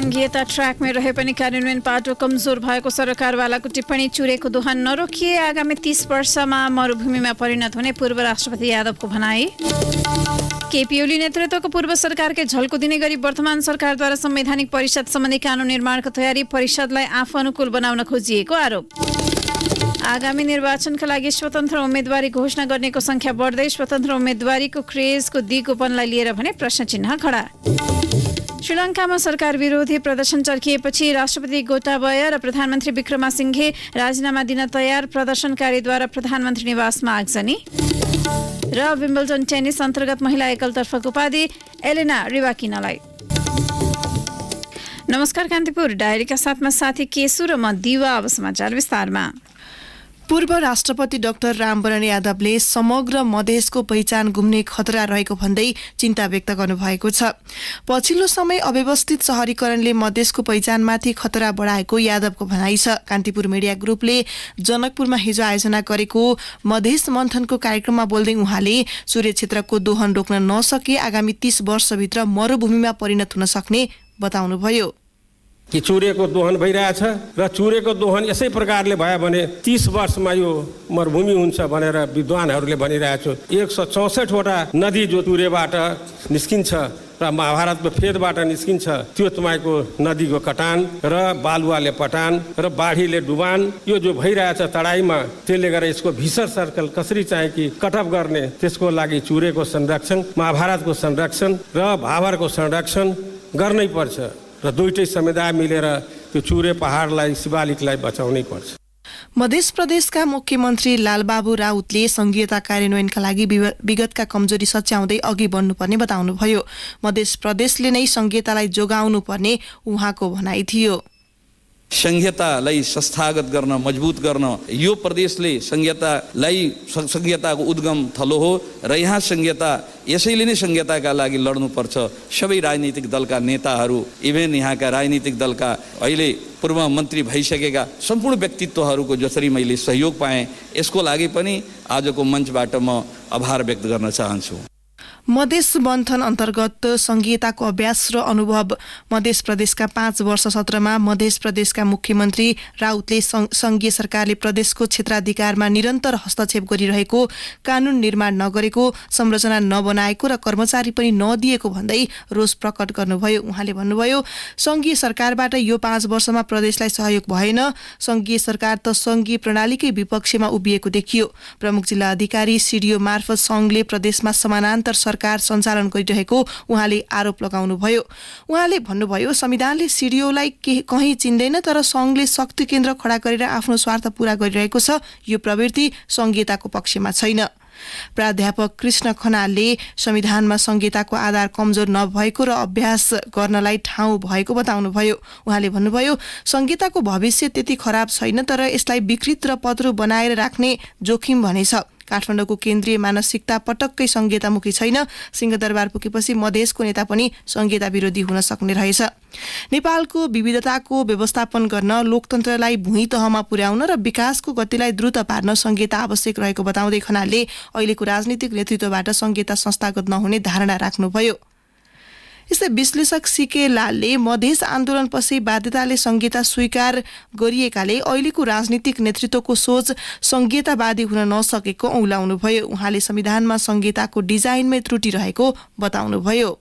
संघीयता ट्र्याकमै रहे पनि कार्यान्वयन पाटो कमजोर भएको सरकारवालाको टिप्पणी। चुरेको दोहन नरोकिए आगामी 30 वर्षमा मरुभूमिमा परिणत हुने पूर्व राष्ट्रपति यादवको भनाई। केपी ओली नेतृत्वको पूर्व सरकारकै झल्को दिने गरी वर्तमान सरकारद्वारा संवैधानिक परिषद सम्बन्धी कानून निर्माणको तयारी, परिषदलाई आफू अनुकूल बनाउन खोजिएको आरोप। आगामी निर्वाचनका लागि स्वतन्त्र उम्मेदवारी घोषणा गर्नेको संख्या बढ्दै, स्वतन्त्र उम्मेदवारीको क्रेजको दिगोपनलाई लिएर भने प्रश्न चिन्ह खडा। श्रीलङ्कामा सरकार विरोधी प्रदर्शन चर्किएपछि राष्ट्रपति गोटाबया र प्रधानमन्त्री विक्रमासिंघे राजीनामा दिन तयार, प्रदर्शनकारीद्वारा प्रधानमन्त्री निवासमा आगजनी। र विम्बल्डन टेनिस अन्तर्गत महिला एकलतर्फको उपाधि एलेना रिवाकिनालाई। नमस्कार, कान्तिपुर डायरीका साथमा साथी केसु र म दिवा। अब समाचार विस्तारमा। पूर्व राष्ट्रपति डाक्टर रामवरण यादवले समग्र मधेसको पहिचान गुम्ने खतरा रहेको भन्दै चिन्ता व्यक्त गर्नुभएको छ। पछिल्लो समय अव्यवस्थित शहरीकरणले मधेसको पहिचानमाथि खतरा बढाएको यादवको भनाइ छ। कान्तिपुर मिडिया ग्रुपले जनकपुरमा हिजो आयोजना गरेको मधेस मन्थनको कार्यक्रममा बोल्दै उहाँले सूर्य क्षेत्रको दोहन रोक्न नसके आगामी 30 वर्षभित्र मरुभूमिमा परिणत हुन सक्ने बताउनुभयो। कि चुरेको दोहन भइरहेछ र चुरेको दोहन यसै प्रकारले भयो भने 30 वर्षमा यो मरुभूमि हुन्छ भनेर विद्वानहरूले भनिरहेको छ। 164वटा नदी जो चुरेबाट निस्किन्छ र महाभारतको फेदबाट निस्किन्छ, त्यो तपाईँको नदीको कटान र बालुवाले पटान र बाढीले डुबान, यो जो भइरहेछ तराईमा, त्यसले गर्दा यसको भिसर सर्कल कसरी चाहिँ कि कटअप गर्ने, त्यसको लागि चुरेको संरक्षण, महाभारतको संरक्षण र भाभरको संरक्षण गर्नै पर्छ र दुईटै समुदाय मिलेर त्यो चुरे पहाडलाई, शिवालिकलाई बचाउनै पर्छ। मध्य प्रदेशका मुख्यमन्त्री लालबाबु राउतले संघीयता कार्यान्वयनका लागि विगतका कमजोरी सच्याउँदै अघि बढ्नुपर्ने बताउनुभयो। मध्य प्रदेशले नै संघीयतालाई जोगाउनु पर्ने उहाँको भनाइ थियो। संघीयतालाई संस्थागत गर्न, मजबुत गर्न यो प्रदेशले संघीयताको उद्गम थलो हो र यहाँ संघीयता, यसैले नै संघीयताका लागि लड्नुपर्छ। सबै राजनीतिक दलका नेताहरू, इभेन यहाँका राजनीतिक दलका अहिले पूर्व मन्त्री भइसकेका सम्पूर्ण व्यक्तित्वहरूको जसरी मैले सहयोग पाएँ, यसको लागि पनि आजको मञ्चबाट म आभार व्यक्त गर्न चाहन्छु। मधेस मन्थन अन्तर्गत संघीयताको अभ्यास र अनुभव। मध्य प्रदेशका 5 वर्ष सत्रमा मध्य प्रदेशका मुख्यमन्त्री राउतले संघीय सरकारले प्रदेशको क्षेत्राधिकारमा निरन्तर हस्तक्षेप गरिरहेको, कानून निर्माण नगरेको, संरचना नबनाएको र कर्मचारी पनि नदिएको भन्दै रोष प्रकट गर्नुभयो। उहाँले भन्नुभयो, संघीय सरकारबाट यो 5 वर्षमा प्रदेशलाई सहयोग भएन। संघीय सरकार त संघीय प्रणालीकै विपक्षमा उभिएको देखियो। प्रमुख जिल्ला अधिकारी सिडिओ मार्फत संघले प्रदेशमा समानान्तर सरकार सञ्चालन गरिरहेको उहाँले आरोप लगाउनुभयो। उहाँले भन्नुभयो, संविधानले सिडिओलाई कहीँ चिन्दैन, तर संघले शक्ति केन्द्र खडा गरेर आफ्नो स्वार्थ पूरा गरिरहेको छ। यो प्रवृत्ति संघीयताको पक्षमा छैन। प्राध्यापक कृष्ण खनालले संविधानमा संघीयताको आधार कमजोर नभएको र अभ्यास गर्नलाई ठाउँ भएको बताउनुभयो। उहाँले भन्नुभयो, संघीयताको भविष्य त्यति खराब छैन, तर यसलाई विकृत र पत्रो बनाएर राख्ने जोखिम भने छ। काठमाडौँको केन्द्रीय मानसिकता पटक्कै संघीयतामुखी छैन। सिंहदरबार पुगेपछि मधेसको नेता पनि संघीयता विरोधी हुन सक्ने रहेछ। नेपालको विविधताको व्यवस्थापन गर्न, लोकतन्त्रलाई भुइँ तहमा पुर्याउन र विकासको गतिलाई द्रुत पार्न संघीयता आवश्यक रहेको बताउँदै खनालले अहिलेको राजनीतिक नेतृत्वबाट संघीयता संस्थागत नहुने धारणा राख्नुभयो। यस्तै विश्लेषक सीके लालले मधेस आन्दोलनपछि बाध्यताले संघीयता स्वीकार गरिएकाले अहिलेको राजनीतिक नेतृत्वको सोच संघीयतावादी हुन नसकेको औँल्याउनुभयो। उहाँले संविधानमा संघीयताको डिजाइनमै त्रुटि रहेको बताउनुभयो।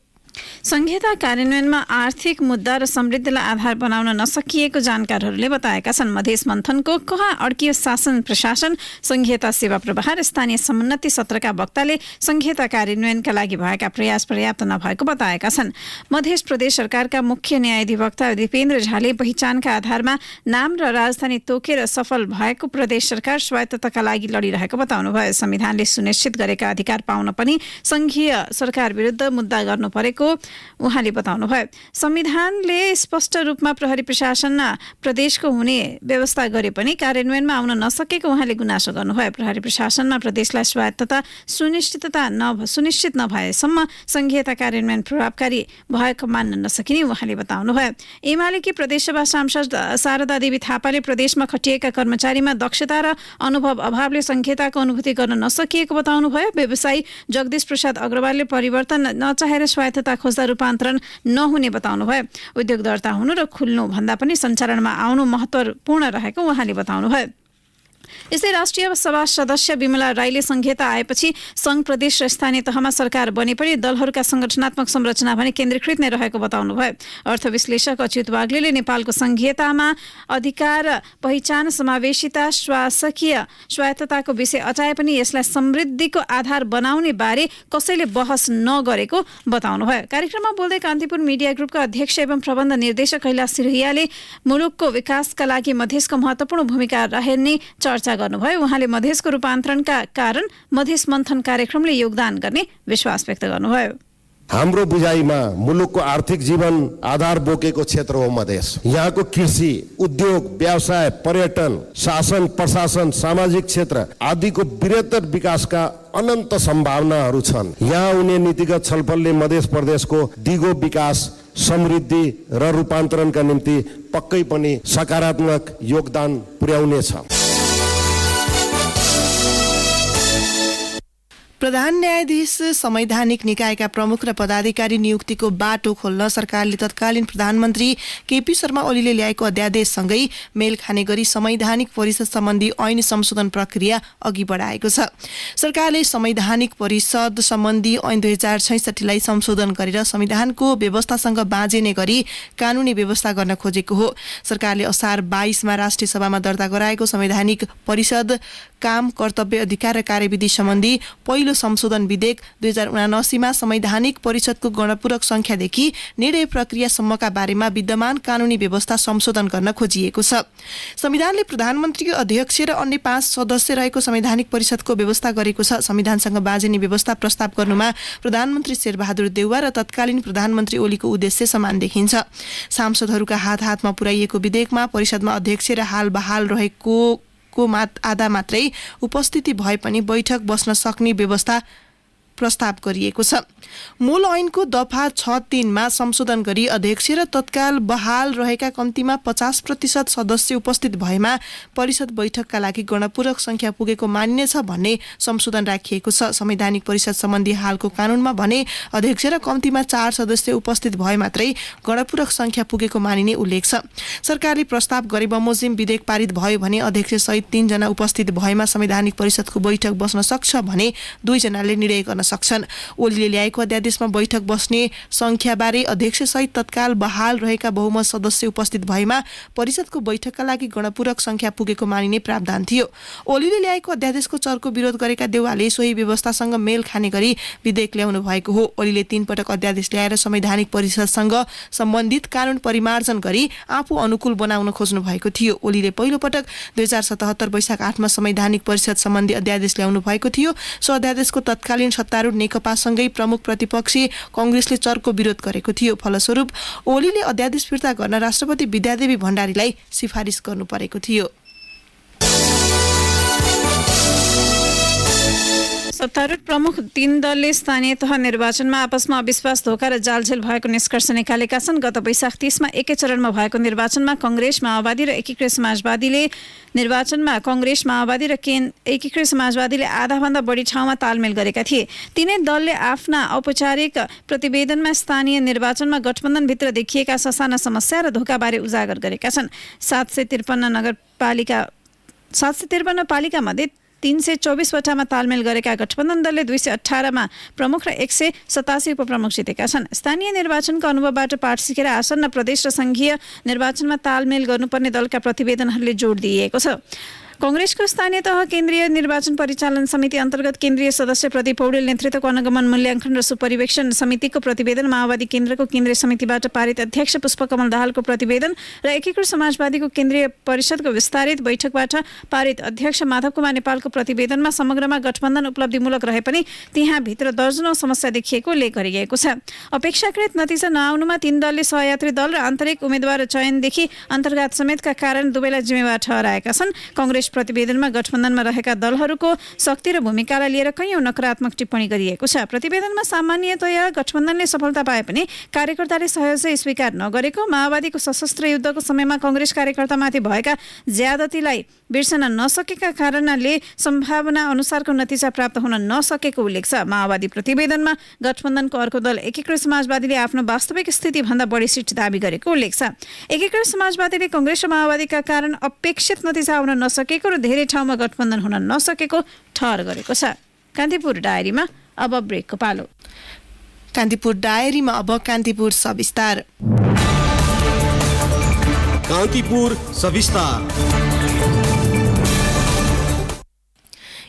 संघीयता कार्यान्वयनमा आर्थिक मुद्दा र समृद्धिलाई आधार बनाउन नसकिएको जानकारहरूले बताएका छन्। मधेस मन्थनको कहाँ अड्कियो शासन प्रशासन, संघीयता सेवा प्रभार, स्थानीय समुन्नति सत्रका वक्ताले संघीयता कार्यान्वयनका लागि भएका प्रयास पर्याप्त नभएको बताएका छन्। मध्य प्रदेश सरकारका मुख्य न्यायाधिवक्ता दिपेन्द्र झाले पहिचानका आधारमा नाम र राजधानी तोकेर सफल भएको प्रदेश सरकार स्वायत्तताका लागि लडिरहेको बताउनुभयो। संविधानले सुनिश्चित गरेका अधिकार पाउन पनि संघीय सरकार विरुद्ध मुद्दा गर्नु परेको उहाँले बताउनुभयो। संविधानले स्पष्ट रूपमा प्रहरी प्रशासन प्रदेशको हुने व्यवस्था गरे पनि कार्यान्वयनमा आउन नसकेको उहाँले गुनासो गर्नुभयो। प्रहरी प्रशासनमा प्रदेशलाई स्वायत्तता सुनिश्चित नभएसम्म संघीयता कार्यान्वयन प्रभावकारी भएको मान्न नसकिने उहाँले बताउनुभयो। एमालेकी प्रदेशसभा सांसद शारदा देवी थापाले प्रदेशमा खटिएका कर्मचारीमा दक्षता र अनुभव अभावले संघीयताको अनुभूति गर्न नसकिएको बताउनुभयो। व्यवसायी जगदीश प्रसाद अग्रवालले परिवर्तन नचाहेर स्वायत्तता दर्ता खोज्दा रूपान्तरण नहुने बताउनुभयो। उद्योग दर्ता हुनु र खुल्नु भन्दा पनि सञ्चालनमा आउनु महत्त्वपूर्ण रहेको उहाँले बताउनुभयो। यस्तै राष्ट्रिय सभा सदस्य विमला राईले संहिता आएपछि संघ प्रदेश र स्थानीय तहमा सरकार बने पनि दलहरूका संगठनात्मक संरचना भने केन्द्रीकृत नै रहेको बताउनुभयो। अर्थ विश्लेषक अच्युत वाग्लेले नेपालको संहितामा अधिकार पहिचान समावेशिता शासकीय स्वायत्तताको विषय अटाए पनि यसलाई समृद्धिको आधार बनाउने बारे कसैले बहस नगरेको बताउनुभयो। कार्यक्रममा बोल्दै कान्तिपुर मिडिया ग्रुपका अध्यक्ष एवं प्रबन्ध निर्देशक कैलाश सिरहियाले मुलुकको विकासका लागि मधेसको महत्त्वपूर्ण भूमिका रहने चर्चा गर्नुभयो। उहाँले मधेसको रूपान्तरणका कारण मधेस मन्थन कार्यक्रमले योगदान गर्ने विश्वास व्यक्त गर्नुभयो। हाम्रो बुझाइमा मुलुकको आर्थिक जीवन आधार बोकेको क्षेत्र हो मधेस। यहाँको कृषि, उद्योग, व्यवसाय, पर्यटन, शासन प्रशासन, सामाजिक क्षेत्र आदिको बृहत्तर विकासका अनन्त सम्भावनाहरू छन्। यहाँ हुने नीतिगत छलफलले मधेस प्रदेशको दिगो विकास, समृद्धि र रूपान्तरणका निम्ति पक्कै पनि सकारात्मक योगदान पुर्याउनेछ। प्रधान न्यायाधीश संवैधानिक निकायका प्रमुख र पदाधिकारी नियुक्तिको बाटो खोल्न सरकारले तत्कालीन प्रधानमन्त्री केपी शर्मा ओलीले ल्याएको अध्यादेशसँगै मेल खाने गरी संवैधानिक परिषद सम्बन्धी ऐन संशोधन प्रक्रिया अघि बढाएको छ। सरकारले संवैधानिक परिषद सम्बन्धी ऐन 2066लाई संशोधन गरेर संविधानको व्यवस्थासँग बाँझिने गरी कानुनी व्यवस्था गर्न खोजेको हो। सरकारले असार 22मा राष्ट्रिय सभामा दर्ता गराएको संवैधानिक परिषद काम, कर्तव्य, अधिकार र कार्यविधि सम्बन्धी पहिलो संशोधन विधेयक 2079मा संवैधानिक परिषदको गणपूरक संख्यादेखि निर्णय प्रक्रियासम्मका बारेमा विद्यमान कानुनी व्यवस्था संशोधन गर्न खोजिएको छ। संविधानले प्रधानमन्त्रीको अध्यक्ष र अन्य 5 सदस्य रहेको संवैधानिक परिषदको व्यवस्था गरेको छ। संविधानसँग बाँझिने व्यवस्था प्रस्ताव गर्नुमा प्रधानमन्त्री शेरबहादुर देउवा र तत्कालीन प्रधानमन्त्री ओलीको उद्देश्य समान देखिन्छ। सांसदहरूका हातमा पुर्याइएको विधेयकमा परिषदमा अध्यक्ष र हाल बहाल रहेको आधा मात्रै उपस्थिति भए पनि बैठक बस्न सक्ने व्यवस्था प्रस्ताव गरिएको छ। मूल ऐनको दफा 6(3) संशोधन गरी अध्यक्ष र तत्काल बहाल रहेका कम्तीमा 50% सदस्य उपस्थित भएमा परिषद बैठकका लागि गणपूरक संख्या पुगेको मानिनेछ भन्ने संशोधन राखिएको छ। संवैधानिक परिषद सम्बन्धी हालको कानूनमा भने अध्यक्ष र कम्तीमा 4 सदस्य उपस्थित भए मात्रै गणपूरक संख्या पुगेको मानिने उल्लेख छ। सरकारले प्रस्ताव गरे बमोजिम विधेयक पारित भयो भने अध्यक्ष सहित 3 जना उपस्थित भएमा संवैधानिक परिषदको बैठक बस्न सक्छ भने 2 जनाले निर्णय गर्न सक्छन्। ओलीले ल्याएको अध्यादेशमा बैठक बस्ने संख्याबारे अध्यक्ष सहित तत्काल बहाल रहेका बहुमत सदस्य उपस्थित भएमा परिषदको बैठकका लागि गणपूरक संख्या पुगेको मानिने प्रावधान थियो। ओलीले ल्याएको अध्यादेशको चर्को विरोध गरेका देउवाले सोही व्यवस्थासँग मेल खाने गरी विधेयक ल्याउनु भएको हो। ओलीले 3 पटक अध्यादेश ल्याएर संवैधानिक परिषदसँग सम्बन्धित कानून परिमार्जन गरी आफू अनुकूल बनाउन खोज्नु भएको थियो। ओलीले पहिलो पटक 2077 वैशाख 8मा संवैधानिक परिषद सम्बन्धी अध्यादेश ल्याउनु भएको थियो। सो अध्यादेशको तत्कालीन सत्तारूढ नेकपासँगै प्रमुख प्रतिपक्षी कांग्रेसले चर्को विरोध गरेको थियो। फलस्वरूप ओलीले अध्यादेश फिर्ता गर्न राष्ट्रपति विद्यादेवी भण्डारीलाई सिफारिस गर्नु परेको थियो। सत्तारूढ प्रमुख 3 दलले स्थानीय तह निर्वाचनमा आपसमा अविश्वास, धोका र जालझेल भएको निष्कर्ष निकालेका छन्। गत वैशाख 30मा एकै चरणमा भएको निर्वाचनमा कंग्रेस, माओवादी र एकीकृत समाजवादीले एकीकृत समाजवादीले आधाभन्दा बढी ठाउँमा तालमेल गरेका थिए। तीनै दलले आफ्ना औपचारिक प्रतिवेदनमा स्थानीय निर्वाचनमा गठबन्धनभित्र देखिएका ससाना समस्या र धोकाबारे उजागर गरेका छन्। 753 पालिका मध्ये 324 वटामा तालमेल गरेका गठबन्धन दलले 218मा प्रमुख र 187 उपप्रमुख जितेका छन्। स्थानीय निर्वाचनको अनुभवबाट पाठ सिकेर आसन्न प्रदेश र संघीय निर्वाचनमा तालमेल गर्नुपर्ने दलका प्रतिवेदनहरूले जोड दिइएको छ। कांग्रेसको स्थानीय तह केन्द्रीय निर्वाचन परिचालन समिति अन्तर्गत केन्द्रीय सदस्य प्रदीप पौडेल नेतृत्वको अनुगमन, मूल्याङ्कन र सुपरिवेक्षण समितिको प्रतिवेदन, माओवादी केन्द्रको केन्द्रीय समितिबाट पारित अध्यक्ष पुष्पकमल दाहालको प्रतिवेदन र एकीकृत समाजवादीको केन्द्रीय परिषदको विस्तारित बैठकबाट पारित अध्यक्ष माधव कुमार नेपालको प्रतिवेदनमा समग्रमा गठबन्धन उपलब्धिमूलक रहे पनि त्यहाँ भित्र दर्जनौं समस्या देखिएको उल्लेख गरिएको छ। अपेक्षाकृत नतिजा नआउनुमा 3 दलले सहयात्री दल र आन्तरिक उम्मेद्वार चयनदेखि अन्तर्घात समेतका कारण दुवैलाई जिम्मेवार ठहराएका छन्। कांग्रेस प्रतिवेदनमा गठबन्धनमा रहेका दलहरूको शक्ति र भूमिकालाई लिएर कैयौं नकारात्मक टिप्पणी गरिएको छ। प्रतिवेदनमा सामान्यतया गठबन्धनले सफलता पाए पनि कार्यकर्ताले सहजै स्वीकार नगरेको, माओवादीको सशस्त्र युद्धको समयमा कांग्रेस कार्यकर्तामाथि भएका ज्यादतीलाई बिर्सन नसकेका कारणले सम्भावना अनुसारको नतिजा प्राप्त हुन नसकेको उल्लेख छ। माओवादी प्रतिवेदनमा गठबन्धनको अर्को दल एकीकृत समाजवादीले आफ्नो वास्तविक स्थितिभन्दा बढी सिट दाबी गरेको उल्लेख छ। एकीकृत समाजवादीले कांग्रेस र माओवादीका कारण अपेक्षित नतिजा आउन नसकेको र धेरै ठाउँमा गठबन्धन हुन नसकेको ठहर गरेको छ। कान्तिपुर डायरीमा अब ब्रेकको पालो। कान्तिपुर डायरीमा अब कान्तिपुर सविस्तार। कान्तिपुर सविस्तार।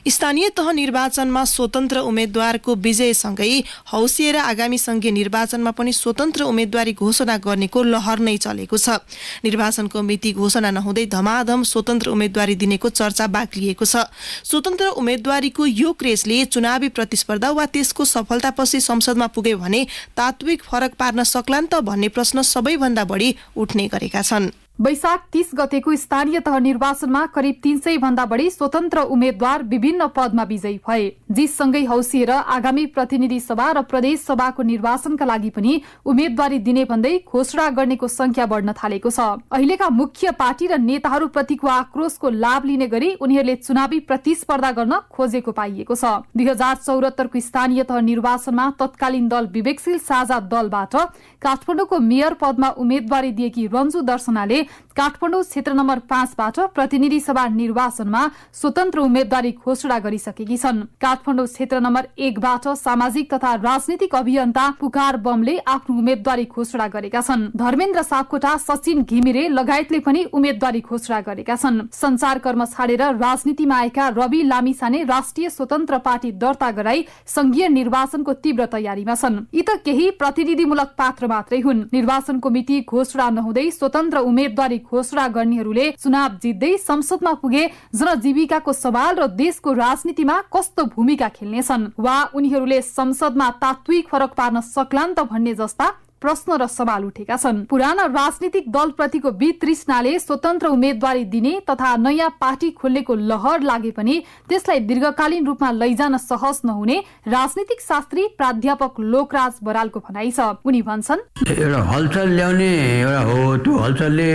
स्थानीय तह निर्वाचनमा स्वतन्त्र उम्मेद्वारको विजयसँगै हौसिएर आगामी संघीय निर्वाचनमा पनि स्वतन्त्र उम्मेद्वारी घोषणा गर्नेको लहर नै चलेको छ। निर्वाचनको मिति घोषणा नहुँदै धमाधम स्वतन्त्र उम्मेद्वारी दिनेको चर्चा बाक्लिएको छ। स्वतन्त्र उम्मेद्वारीको यो क्रेजले चुनावी प्रतिस्पर्धा वा त्यसको सफलतापछि संसदमा पुग्यो भने तात्विक फरक पार्न सक्लान् त भन्ने प्रश्न सबैभन्दा बढी उठ्ने गरेका छन्। वैशाख 30 गतेको स्थानीय तह निर्वाचनमा करिब 300 भन्दा बढी स्वतन्त्र उम्मेद्वार विभिन्न पदमा विजयी भए। जिससँगै हौसिएर आगामी प्रतिनिधि सभा र प्रदेश सभाको निर्वाचनका लागि पनि उम्मेद्वारी दिने भन्दै घोषणा गर्नेको संख्या बढ्न थालेको छ। अहिलेका मुख्य पार्टी र नेताहरूप्रतिको आक्रोशको लाभ लिने गरी उनीहरूले चुनावी प्रतिस्पर्धा गर्न खोजेको पाइएको छ। 2074 को स्थानीय तह निर्वाचनमा तत्कालीन दल विवेकशील साझा दलबाट काठमाडौँको मेयर पदमा उम्मेद्वारी दिएकी रन्जु दर्शनाले काठमाडौँ क्षेत्र नम्बर 5 बाट प्रतिनिधि सभा निर्वाचनमा स्वतन्त्र उम्मेद्वारी घोषणा गरिसकेकी छन्। काठमाडौँ क्षेत्र नम्बर 1 बाट सामाजिक तथा राजनीतिक अभियन्ता पुकार बमले आफ्नो उम्मेद्वारी घोषणा गरेका छन्। धर्मेन्द्र सापकोटा, सचिन घिमिरे लगायतले पनि उम्मेद्वारी घोषणा गरेका छन्। संचार कर्म छाडेर राजनीतिमा आएका रवि लामिछाने राष्ट्रिय स्वतन्त्र पार्टी दर्ता गराई संघीय निर्वाचनको तीव्र तयारीमा छन्। यी त केही प्रतिनिधिमूलक पात्र मात्रै हुन्। निर्वाचनको मिति घोषणा नहुँदै स्वतन्त्र उम्मेद्वारी घोषणा गर्नेहरूले चुनाव जित्दै संसदमा पुगे जनजीविकाको सवाल र देशको राजनीतिमा कस्तो भूमिका खेल्नेछन् वा उनीहरूले संसदमा तात्विक फरक पार्न सक्लान् त भन्ने जस्ता प्रश्न र सवाल उठेका छन्। पुराना राजनीतिक दलप्रतिको वितृष्णाले स्वतन्त्र उम्मेद्वारी दिने तथा नयाँ पार्टी खोल्नेको लहर लागे पनि त्यसलाई दीर्घकालीन रूपमा लैजान सहज नहुने राजनीतिक शास्त्री प्राध्यापक लोकराज बरालको भनाइ छ। उनी भन्छन्, एउटा हलचल ल्याउने एउटा हो, त्यो हलचलले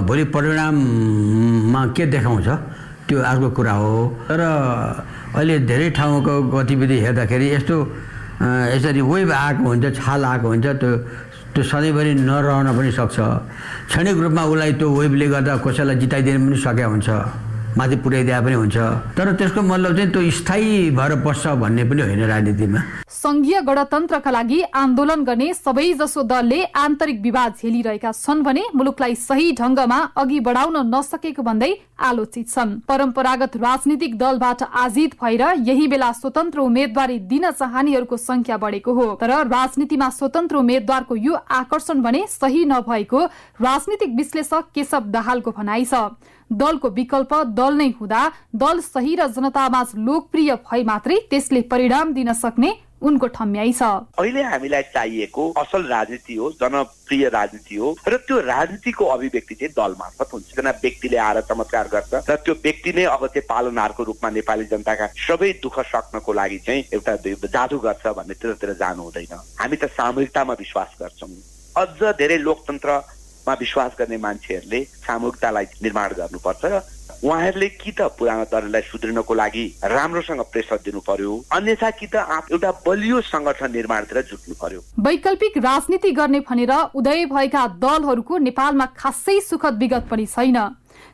भोलि परिणाममा के देखाउँछ त्यो अर्को कुरा हो। तर अहिले धेरै ठाउँको गतिविधि हेर्दाखेरि यसरी वेभ आएको हुन्छ, छाल आएको हुन्छ, त्यो सधैँभरि नरहन पनि सक्छ। क्षणिक रूपमा उसलाई त्यो वेभले गर्दा कसैलाई जिताइदिनु पनि सकेका हुन्छ, माथि पुर्याइदिए पनि हुन्छ। तर त्यसको मतलब चाहिँ त्यो स्थायी भएर बस्छ भन्ने पनि होइन राजनीतिमा। संघीय गणतन्त्रका लागि आन्दोलन गर्ने सबैजसो दलले आन्तरिक विवाद झेलिरहेका छन् भने मुलुकलाई सही ढंगमा अघि बढाउन नसकेको भन्दै आलोचित छन्। परम्परागत राजनीतिक दलबाट आजित भएर यही बेला स्वतन्त्र उम्मेद्वारी दिन चाहनेहरूको संख्या बढेको हो। तर राजनीतिमा स्वतन्त्र उम्मेद्वारको यो आकर्षण भने सही नभएको राजनीतिक विश्लेषक केशव दाहालको भनाइ छ। दलको विकल्प दल नै हुँदा दल सही र जनतामाझ लोकप्रिय भए मात्रै त्यसले परिणाम दिन सक्ने उनको ठम्याइ छ। अहिले हामीलाई चाहिएको असल राजनीति हो, जनप्रिय राजनीति हो र त्यो राजनीतिको अभिव्यक्ति चाहिँ दल मार्फत हुन्छ। एकजना व्यक्तिले आएर चमत्कार गर्छ र त्यो व्यक्ति नै अब चाहिँ पालनहारको रूपमा नेपाली जनताका सबै दुःख सक्नको लागि चाहिँ एउटा जादु गर्छ भन्ने त्यतातिर जानु हुँदैन। हामी त सामूहिकतामा विश्वास गर्छौँ। अझ धेरै लोकतन्त्रमा विश्वास गर्ने मान्छेहरूले सामूहिकतालाई निर्माण गर्नुपर्छ र उहाँहरूले कि त पुरानो दललाई सुध्रिनको लागि राम्रोसँग प्रेसर दिनु पर्यो, अन्यथा कि त एउटा बलियो संगठन निर्माणतिर जुट्नु पर्यो। वैकल्पिक राजनीति गर्ने भनेर उदय भएका दलहरूको नेपालमा खासै सुखद विगत पनि छैन।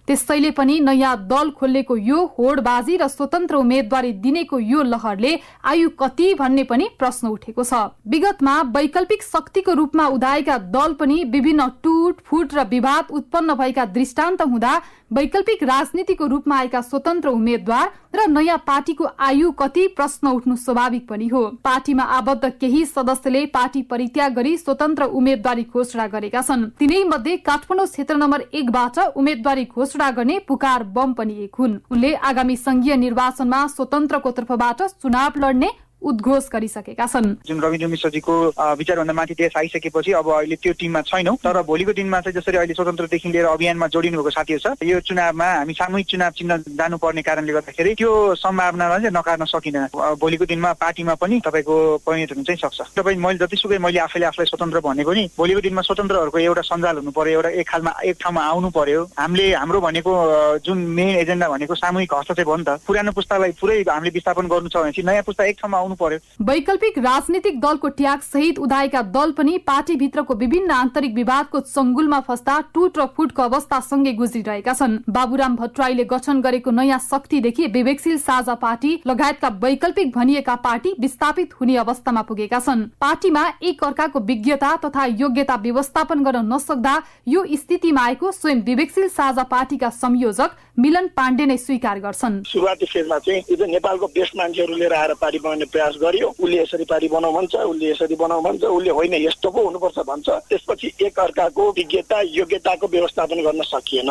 त्यसैले पनि नयाँ दल खोल्नेको यो होडबाजी र स्वतन्त्र उम्मेद्वारी दिनेको यो लहरले आयु कति भन्ने पनि प्रश्न उठेको छ। विगतमा वैकल्पिक शक्तिको रूपमा उदाएका दल पनि विभिन्न टुटफुट र विवाद उत्पन्न भएका दृष्टान्त हुँदा वैकल्पिक राजनीतिको रूपमा आएका स्वतन्त्र उम्मेद्वार र नयाँ पार्टीको आयु कति प्रश्न उठ्नु स्वाभाविक पनि हो। पार्टीमा आबद्ध केही सदस्यले पार्टी परित्याग गरी स्वतन्त्र उम्मेद्वारी घोषणा गरेका छन्। तिनै मध्ये काठमाडौँ क्षेत्र नम्बर 1 बाट उम्मेद्वारी घोषणा गर्ने पुकार बम पनि एक हुन्। उनले आगामी संघीय निर्वाचनमा स्वतन्त्रको तर्फबाट चुनाव लड्ने उद्घोष गरिसकेका छन्। जुन रविन्द्र मिश्रजीको विचारभन्दा माथि देश आइसकेपछि अब अहिले त्यो टिममा छैनौँ, तर भोलिको दिनमा चाहिँ जसरी अहिले स्वतन्त्रदेखि लिएर अभियानमा जोडिनु भएको साथीहरू छ, यो चुनावमा हामी सामूहिक चुनाव चिन्न जानुपर्ने कारणले गर्दाखेरि त्यो सम्भावनालाई चाहिँ नकार्न सकिँदैन। भोलिको दिनमा पार्टीमा पनि तपाईँको परिणत हुन चाहिँ सक्छ। तपाईँ मैले जतिसुकै मैले आफैले आफूलाई स्वतन्त्र भनेको नि, भोलिको दिनमा स्वतन्त्रहरूको एउटा सञ्जाल हुनु पर्यो, एउटा एक ठाउँमा आउनु पर्यो। हाम्रो भनेको जुन मेन एजेन्डा भनेको सामूहिक हस्तक्षेप हो नि त। पुरानो पुस्तालाई पुरै हामीले विस्थापन गर्नु छ भनेपछि नयाँ पुस्ता एक ठाउँमा आउनु पर्यो। वैकल्पिक राजनीतिक दलको ट्याग सहित उदाएका दल पनि पार्टीभित्रको विभिन्न आन्तरिक विवादको चंगुलमा फस्दा टुट र फुटको अवस्थासँगै गुज्रिरहेका छन्। बाबुराम भट्टराईले गठन गरेको नयाँ शक्तिदेखि विवेकशील साझा पार्टी लगायतका वैकल्पिक भनिएका पार्टी विस्थापित हुने अवस्थामा पुगेका छन्। पार्टीमा एक अर्काको विज्ञता तथा योग्यता व्यवस्थापन गर्न नसक्दा यो स्थितिमा आएको स्वयं विवेकशील साझा पार्टीका संयोजक मिलन पाण्डे नै स्वीकार गर्छन्। सुरुवाती फेजमा चाहिँ यो नेपालको बेस्ट मान्छेहरू लिएर आएर पार्टी बनाउने प्रयास गरियो। उसले यसरी पार्टी बनाऊ भन्छ, उसले यसरी बनाऊ भन्छ, उसले होइन यस्तो पो हुनुपर्छ भन्छ। त्यसपछि एक अर्काको विज्ञता योग्यताको व्यवस्थापन गर्न सकिएन।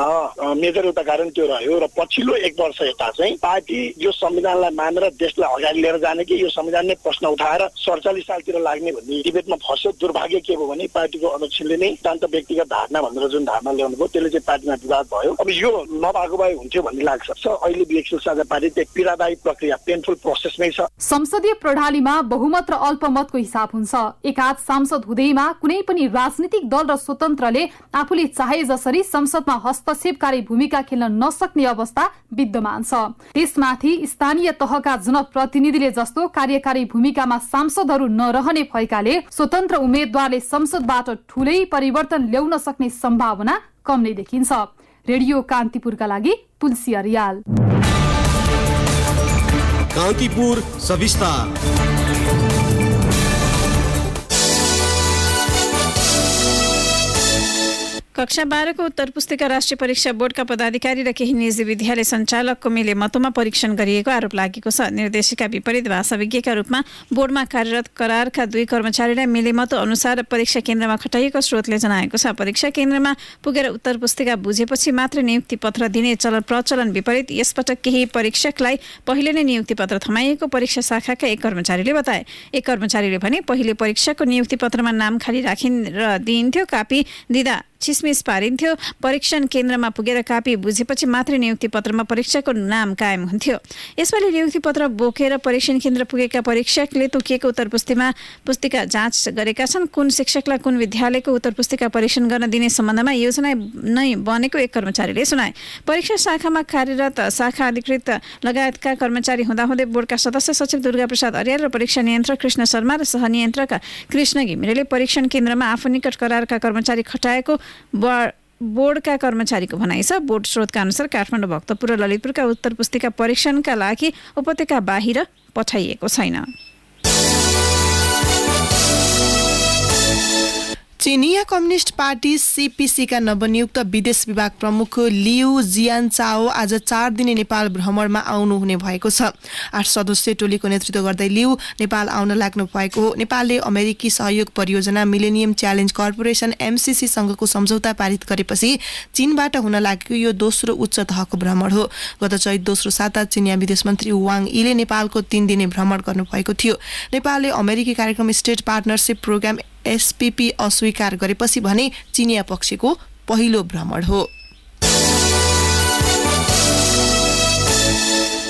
मेजर एउटा कारण त्यो रह्यो। र पछिल्लो 1 वर्ष यता चाहिँ पार्टी यो संविधानलाई मानेर देशलाई अगाडि लिएर जाने कि यो संविधान नै प्रश्न उठाएर 47 सालतिर लाग्ने भन्ने डिबेटमा फस्यो। दुर्भाग्य के भयो भने पार्टीको अध्यक्षले नै शान्त व्यक्तिगत धारणा भनेर जुन धारणा ल्याउनु भयो त्यसले चाहिँ पार्टीमा विवाद भयो। अब यो नभएको भए हुन्थ्यो भन्ने लाग्छ। अहिले विवेकशील साझा पार्टी चाहिँ पीडादायी प्रक्रिया पेनफुल प्रोसेसमै छ। संसदीय प्रणालीमा बहुमत र अल्पमतको हिसाब हुन्छ। एकाध सांसद हुँदैमा कुनै पनि राजनीतिक दल र स्वतन्त्रले आफूले चाहे जसरी संसदमा हस्तक्षेपकारी भूमिका खेल्न नसक्ने अवस्था विद्यमान छ। त्यसमाथि स्थानीय तहका जनप्रतिनिधिले जस्तो कार्यकारी भूमिकामा सांसदहरू नरहने भएकाले स्वतन्त्र उम्मेद्वारले संसदबाट ठूलै परिवर्तन ल्याउन सक्ने सम्भावना कम नै देखिन्छ। रेडियो कान्तिपुरका लागि तुलसी अर्याल। कान्तिपुर सविस्तार। कक्षा 12 को उत्तर पुस्तिका राष्ट्रिय परीक्षा बोर्डका पदाधिकारी र केही निजी विद्यालय सञ्चालकको मिले मतमा परीक्षण गरिएको आरोप लागेको छ। निर्देशिका विपरीत भाषाविज्ञका रूपमा बोर्डमा कार्यरत करारका 2 कर्मचारीलाई मिलेमतो अनुसार परीक्षा केन्द्रमा खटाइएको स्रोतले जनाएको छ। परीक्षा केन्द्रमा पुगेर उत्तर पुस्तिका बुझेपछि मात्र नियुक्ति पत्र दिने प्रचलन विपरीत यसपटक केही परीक्षकलाई पहिले नै नियुक्ति पत्र थमाइएको परीक्षा शाखाका एक कर्मचारीले बताए। एक कर्मचारीले भने पहिले परीक्षाको नियुक्ति पत्रमा नाम खाली राखेर दिइन्थ्यो, कापी दिँदा चिसमिस पारिन्थ्यो। परीक्षण केन्द्रमा पुगेर कापी बुझेपछि मात्रै नियुक्ति पत्रमा परीक्षाको नाम कायम हुन्थ्यो। यसपालि नियुक्ति पत्र बोकेर परीक्षण केन्द्र पुगेका परीक्षकले तोकिएको उत्तर पुस्तिका जाँच गरेका छन्। कुन शिक्षकलाई कुन विद्यालयको उत्तर पुस्तिका परीक्षण गर्न दिने सम्बन्धमा योजना नै बनेको एक कर्मचारीले सुनाए। परीक्षा शाखामा कार्यरत शाखा अधिकृत लगायतका कर्मचारी हुँदाहुँदै बोर्डका सदस्य सचिव दुर्गा प्रसाद अर्याल र परीक्षा नियन्त्रक कृष्ण शर्मा र सहनियन्त्रक कृष्ण घिमिरेले परीक्षण केन्द्रमा आफू निकट करारका कर्मचारी खटाएको बोर्डका कर्मचारीको भनाइ छ। बोर्ड स्रोतका अनुसार काठमाडौँ, भक्तपुर र ललितपुरका उत्तर पुस्तिका परीक्षणका लागि उपत्यका बाहिर पठाइएको छैन। चीनिया कम्युनिस्ट पार्टी सीपीसीका नवनियुक्त विदेश विभाग प्रमुख लिउ जियानचाओ आज 4 दिने नेपाल भ्रमणमा आउनुहुने भएको छ। 8 सदस्यीय टोलीको नेतृत्व गर्दै लिउ नेपाल आउन लाग्नु भएको हो। नेपालले अमेरिकी सहयोग परियोजना मिलेनियम च्यालेन्ज कर्पोरेसन एमसीसी सँगको सम्झौता पारित गरेपछि चीनबाट हुन लागेको यो दोस्रो उच्च तहको भ्रमण हो। गत चैत दोस्रो साता चीनिया विदेश मन्त्री वाङ यीले नेपालको 3 दिने भ्रमण गर्नुभएको थियो। नेपालले अमेरिकी कार्यक्रम स्टेट पार्टनरशिप प्रोग्राम एसपीपी अस्वीकार गरेपछि भने चीनिया पक्षको पहिलो भ्रमण हो।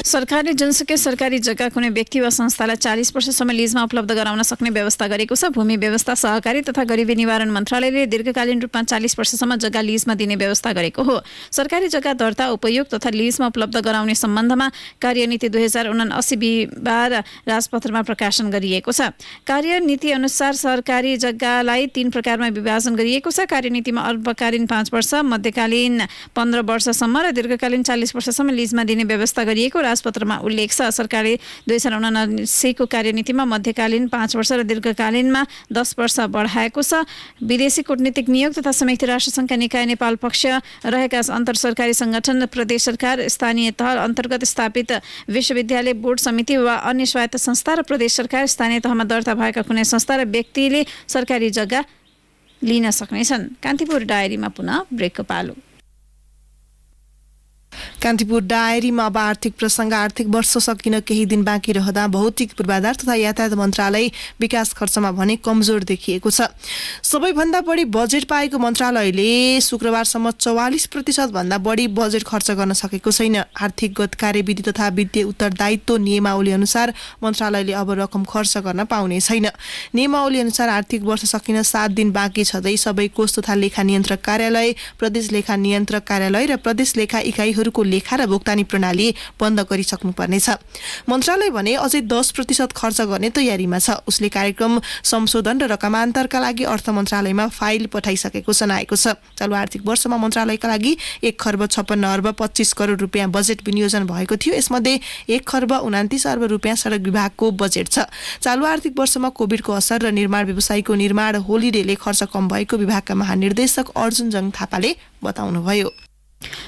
सरकारले जुनसुकै सरकारी जग्गा कुनै व्यक्ति वा संस्थालाई 40 वर्षसम्म लिजमा उपलब्ध गराउन सक्ने व्यवस्था गरेको छ। भूमि व्यवस्था, सहकारी तथा गरिबी निवारण मन्त्रालयले दीर्घकालीन रूपमा 40 वर्षसम्म जग्गा लिजमा दिने व्यवस्था गरेको हो। सरकारी जग्गा दर्ता, उपयोग तथा लिजमा उपलब्ध गराउने सम्बन्धमा कार्यनीति 2079 बिहीबार राजपत्रमा प्रकाशन गरिएको छ। कार्यनीति अनुसार सरकारी जग्गालाई 3 प्रकारमा विभाजन गरिएको छ। कार्यनीतिमा अल्पकालीन 5 वर्ष, मध्यकालीन 15 वर्षसम्म र दीर्घकालीन 40 वर्षसम्म लिजमा दिने व्यवस्था गरिएको राजपत्रमा उल्लेख छ। सरकारले 2079 को कार्यनीतिमा मध्यकालीन 5 वर्ष र दीर्घकालीनमा 10 वर्ष बढाएको छ। विदेशी कूटनीतिक नियोग तथा संयुक्त राष्ट्रसङ्घका निकाय, नेपाल पक्ष रहेका अन्तर सरकारी संगठन, प्रदेश सरकार, स्थानीय तह अन्तर्गत स्थापित विश्वविद्यालय, बोर्ड, समिति वा अन्य स्वायत्त संस्था र प्रदेश सरकार, स्थानीय तहमा दर्ता भएका कुनै संस्था र व्यक्तिले सरकारी जग्गा लिन सक्नेछन्। कान्तिपुर डायरीमा पुनः ब्रेकको पालो। कान्तिपुर डायरीमा अब आर्थिक प्रसङ्ग। आर्थिक वर्ष सकिन केही दिन बाँकी रहँदा भौतिक पूर्वाधार तथा यातायात मन्त्रालय विकास खर्चमा भने कमजोर देखिएको छ। सबैभन्दा बढी बजेट पाएको मन्त्रालयले शुक्रबारसम्म 44% भन्दा बढी बजेट खर्च गर्न सकेको छैन। आर्थिक गत कार्यविधि तथा वित्तीय उत्तरदायित्व नियमावली अनुसार मन्त्रालयले अब रकम खर्च गर्न पाउने छैन। नियमावली अनुसार आर्थिक वर्ष सकिन 7 दिन बाँकी छँदै सबै कोष तथा लेखा नियन्त्रक कार्यालय, प्रदेश लेखा नियन्त्रक कार्यालय र प्रदेश लेखा इकाइहरूको लेखा र भुक्तानी प्रणाली बन्द गरिसक्नुपर्नेछ। मन्त्रालय भने अझै 10% खर्च गर्ने तयारीमा छ। उसले कार्यक्रम संशोधन र रकमान्तरका लागि अर्थ मन्त्रालयमा फाइल पठाइसकेको जनाएको छ। चालु आर्थिक वर्षमा मन्त्रालयका लागि 1,56,25 करोड रुपियाँ बजेट विनियोजन भएको थियो। यसमध्ये 1,29 अर्ब रुपियाँ सडक विभागको बजेट छ। चालु आर्थिक वर्षमा कोभिडको असर र निर्माण व्यवसायको निर्माण होलिडेले खर्च कम भएको विभागका महानिर्देशक अर्जुन जङ थापाले बताउनुभयो।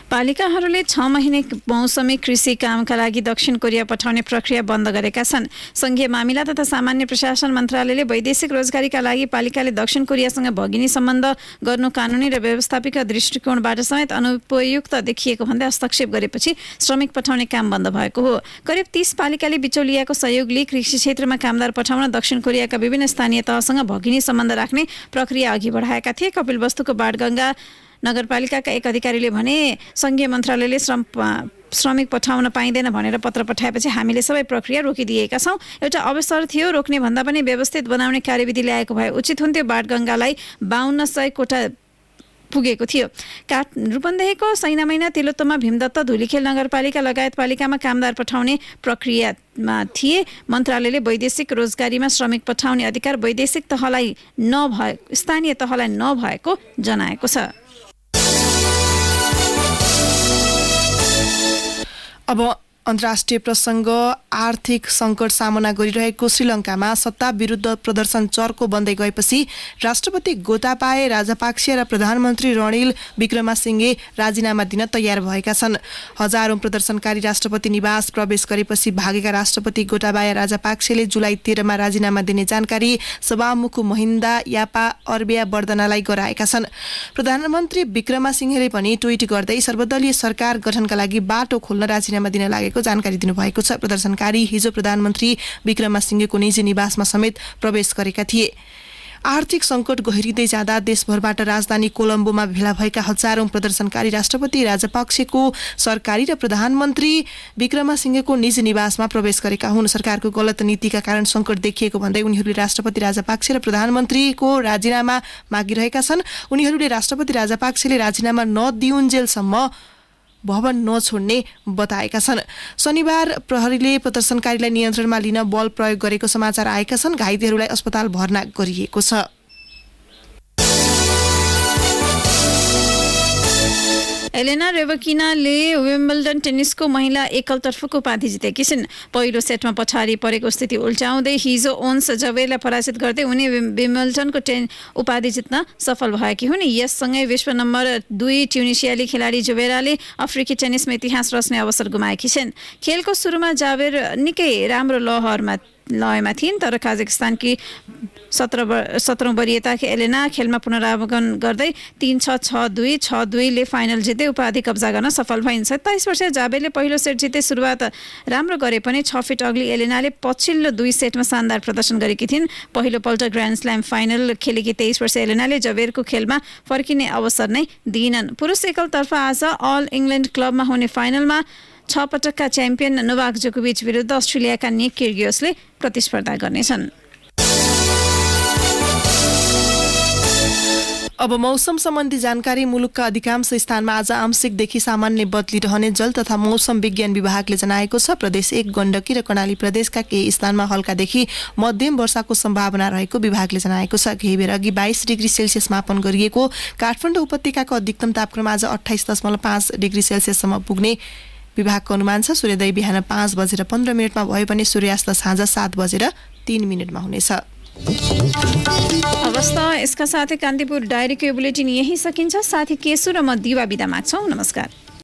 पालिकाहरूले 6 महिने मौसमी कृषि कामका लागि दक्षिण कोरिया पठाउने प्रक्रिया बन्द गरेका छन्। संघीय मामिला तथा सामान्य प्रशासन मन्त्रालयले वैदेशिक रोजगारीका लागि पालिकाले दक्षिण कोरियासँग भगिनी सम्बन्ध गर्नु कानुनी र व्यवस्थापिक दृष्टिकोणबाट समेत अनुपयुक्त देखिएको भन्दै हस्तक्षेप गरेपछि श्रमिक पठाउने काम बन्द भएको हो। करिब 30 पालिकाले बिचौलियाको सहयोग लिई कृषि क्षेत्रमा कामदार पठाउन दक्षिण कोरियाका विभिन्न स्थानीय तहसँग भगिनी सम्बन्ध राख्ने प्रक्रिया अघि बढाएका थिए। कपिलवस्तुको बाणगङ्गा नगरपालिकाका एक अधिकारीले भने संघीय मन्त्रालयले श्रमिक पठाउन पाइँदैन भनेर पत्र पठाएपछि हामीले सबै प्रक्रिया रोकिदिएका छौँ। एउटा अवसर थियो, रोक्ने भन्दा पनि व्यवस्थित बनाउने कार्यविधि ल्याएको भए उचित हुन्थ्यो। बाणगङ्गालाई 5200 कोठा पुगेको थियो। रूपन्देहीको सैनामैना, तिलोत्तमा, भीमदत्त, धुलीखेल नगरपालिका लगायत पालिकामा कामदार पठाउने प्रक्रियामा थिए। मन्त्रालयले वैदेशिक रोजगारीमा श्रमिक पठाउने अधिकार वैदेशिक तहलाई स्थानीय तहलाई नभएको जनाएको छ। अब अन्तर्राष्ट्रिय प्रसङ्ग। आर्थिक सङ्कट सामना गरिरहेको श्रीलङ्कामा सत्ता विरुद्ध प्रदर्शन चर्को बन्दै गएपछि राष्ट्रपति गोटाबाया राजापाक्से र प्रधानमन्त्री रनिल विक्रमासिंघे राजीनामा दिन तयार भएका छन्। हजारौं प्रदर्शनकारी राष्ट्रपति निवास प्रवेश गरेपछि भागेका राष्ट्रपति गोटाबाया राजापाक्सेले जुलाई 13 राजीनामा दिने जानकारी सभामुख महिन्दा यापा अर्बिया वर्दनालाई गराएका छन्। प्रधानमन्त्री विक्रमासिंघेले पनि ट्विट गर्दै सर्वदलीय सरकार गठनका लागि बाटो खोल्न राजीनामा दिन लागेको जानकारी दिनुभएको छ। प्रदर्शनकारी हिजो प्रधानमन्त्री विक्रमासिंघेको निजी निवासमा समेत प्रवेश गरेका थिए। आर्थिक सङ्कट गहिरिँदै जाँदा देशभरबाट राजधानी कोलम्बोमा भेला भएका हजारौं प्रदर्शनकारी राष्ट्रपति राजापाक्सेको सरकारी र प्रधानमन्त्री विक्रमासिंघेको निजी निवासमा प्रवेश गरेका हुन्। सरकारको गलत नीतिका कारण सङ्कट देखिएको भन्दै उनीहरूले राष्ट्रपति राजापाक्से र प्रधानमन्त्रीको राजीनामा मागिरहेका छन्। उनीहरूले राष्ट्रपति राजापाक्सेले राजीनामा नदिउन्जेलसम्म भवन नछोड्ने बताएका छन्। शनिबार प्रहरीले प्रदर्शनकारीलाई नियन्त्रणमा लिन बल प्रयोग गरेको समाचार आएका छन्। घाइतेहरूलाई अस्पताल भर्ना गरिएको छ। एलेना रेवकिनाले विम्बल्डन टेनिसको महिला एकलतर्फको उपाधि जितेकी छिन्। पहिलो सेटमा पछाडि परेको स्थिति उल्टाउँदै हिजो ओन्स जवेरलाई पराजित गर्दै उनी विम्बल्डनको उपाधि जित्न सफल भएकी हुन्। यससँगै विश्व नम्बर 2 ट्युनिसियाली खेलाडी जवेराले अफ्रिकी टेनिसमा इतिहास रच्ने अवसर गुमाएकी छिन्। खेलको सुरुमा जावेर निकै राम्रो लयमा थिइन्, तर काजाकिस्तानकी 17 वरियता एलेना खेलमा पुनरावगमन गर्दै 3-6, 6-2, 6-2 ले फाइनल जित्दै उपाधि कब्जा गर्न सफल भइन्। 27 वर्षीय जावेरले पहिलो सेट जित्दै सुरुवात राम्रो गरे पनि 6 फिट अग्ली एलेनाले पछिल्लो 2 सेटमा शानदार प्रदर्शन गरेकी थिइन्। पहिलो पल्ट ग्रान्ड स्ल्याम फाइनल खेलेकी 23 वर्षीय एलेनाले जवेरको खेलमा फर्किने अवसर नै दिइनन्। पुरुष एकलतर्फ आज अल इङ्ल्यान्ड क्लबमा हुने फाइनलमा 6 पटकका च्याम्पियन नोभाक जोकोभिच विरुद्ध अस्ट्रेलियाका निक किर्गियोसले प्रतिस्पर्धा गर्नेछन्। अब मौसम सम्बन्धी जानकारी। मुलुकका अधिकांश स्थानमा आज आंशिकदेखि सामान्य बदली रहने जल तथा मौसम विज्ञान विभागले जनाएको छ। प्रदेश 1 गण्डकी र कर्णाली प्रदेशका केही स्थानमा हल्कादेखि मध्यम वर्षाको सम्भावना रहेको विभागले जनाएको छ। केही बेर अघि 22 डिग्री सेल्सियस मापन गरिएको काठमाडौँ उपत्यकाको अधिकतम तापक्रम आज 28.5 डिग्री सेल्सियससम्म पुग्ने विभागको अनुमान छ। सूर्योदय बिहान 5:15 भयो भने सूर्यास्त साँझ 7:03 हुनेछ। अवस्था यसका साथै कान्तिपुर डायरीको बुलेटिन यही सकिन्छ। साथी केशु र म दिवा बिदा माग्छौँ। नमस्कार।